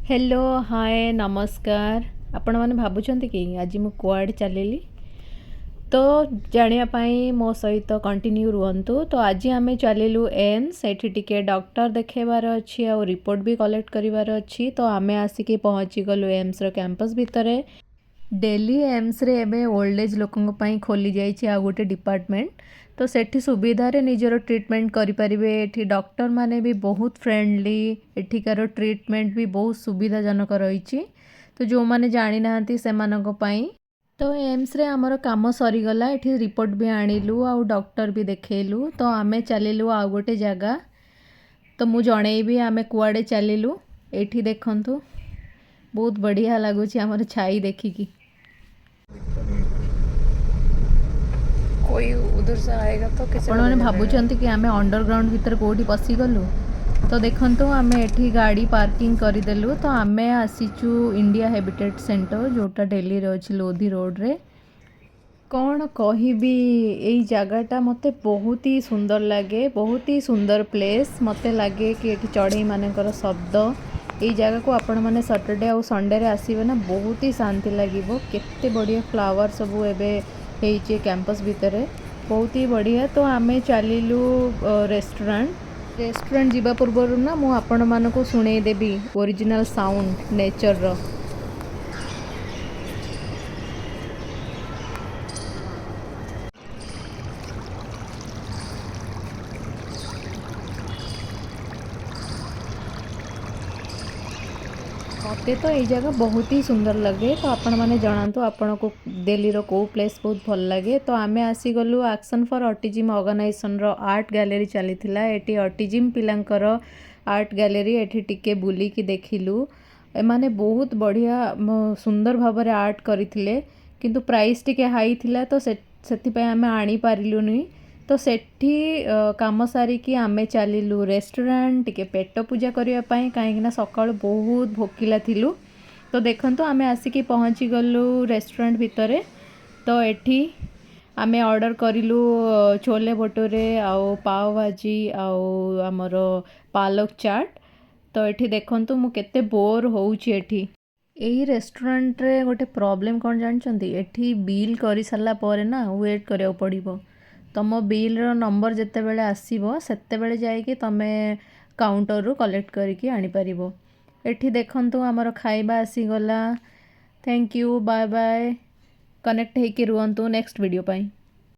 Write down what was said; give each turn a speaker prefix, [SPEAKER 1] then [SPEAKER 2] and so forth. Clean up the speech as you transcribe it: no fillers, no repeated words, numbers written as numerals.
[SPEAKER 1] Hello hi नमस्कार। आपण मैंने भावुं कि आज मु कुआड़ चलिली तो जानापी मो सहित कंटिन्यू रुहतु। तो आज आम चलू एम्स एठी टिके डॉक्टर देखेबार अच्छी आ रिपोर्ट भी कलेक्ट करिवार अच्छी। तो आम आसिक पहुँची गलु एम्स रो कैंपस भितर। डेली एम्स रे एबे ओल्ड एज लोकों पई खोली जाइए आ गोटे डिपार्टमेंट। तो सेठी सुविधा रे निजर ट्रीटमेंट करें। एठी डॉक्टर माने भी बहुत फ्रेंडली, एठिकार ट्रीटमेंट भी बहुत सुविधाजनक रही। तो जो माने जानी नाहंती सेमानक पई तो एम्स रे आमर काम सरीगला। एठी रिपोर्ट भी आनिलु आ डॉक्टर भी देखैलु। तो आमे चलिलु आ गोटे जगह। तो मु जणेबी आमे कुआडे चलिलु। एठी देखंतु बहुत बढ़िया लगुच आमर छाई देखिकी। कोई उधर से आएगा तो कैसे आपण मैंने भावुं कि आमे अंडरग्राउंड भीतर कोठी पशिगलु। तो देखंतु आमे एठी गाड़ी पार्किंग करदेलु। तो आमे आसीचु इंडिया हैबिटेट सेंटर जोटा दिल्ली रे अछि लोधी रोड रे। कौन कहिबी एई जगहटा मते बहुत ही सुंदर लगे, बहुत ही सुंदर प्लेस मते लगे कि एठी चढ़ई मानकर शब्द। एई जगह को आपण माने सैटरडे और संडे रे आसीबे ना बहुत ही शांति लागिबो। केते बढ़िया फ्लावर सब एबे हेइचे कैंपस भितर, बहुत ही बढ़िया। तो आमे चलिलु रेस्टोरेंट जीवा पूर्व ना मु आपण मानको सुनै देबी ओरिजिनल साउंड नेचर रो। मते तो ये जगह बहुत ही सुंदर लगे। तो आपण मैंने जनातु आपण को दिल्ली रो को प्लेस बहुत भल लगे। तो आमे आसी गलु एक्शन फॉर ऑटिज्म ऑर्गेनाइजेशन रो आर्ट गैलरी चलीथिला। एटी ऑटिज्म पिलांकर आर्ट गैलरी। एटी टिके बुली की देखिलु। एमाने बहुत बढ़िया सुंदर भाव में आर्ट करथिले, किंतु प्राइस टिके हाई थिला। तो सेति पे आमे आनी पारिलुनी। तो सेठी काम सारिकी आमे चलिलु रेस्टोरेंट टिके पेट पूजा करने कहीं सकाळु बहुत भोकिला थिलु। तो देखंतु आमे आसिकी पहुँची गलु रेस्टोरेंट भितर। तो एठी आमे ऑर्डर करिलु छोले भटूरे आउ पाव भाजी आउ आमर पालक चाट। तो एठी देखंतु मु केते बोर होउची। एठी एही रेस्टोरेंट रे गोटे प्रॉब्लम कौन जानछंती, एठी बिल करि सारला परे ना वेट करिया पड़िबो। तुम बिल रो नंबर जिते बेले आसीबो सेते बेले जाइके तमे काउंटर रू कलेक्ट करिकी आनी परिबो। एठी देखंतु हमर खाइबा आसी गला। Thank you, bye bye. Connect हेकी रुहंतु नेक्स्ट वीडियो पाई।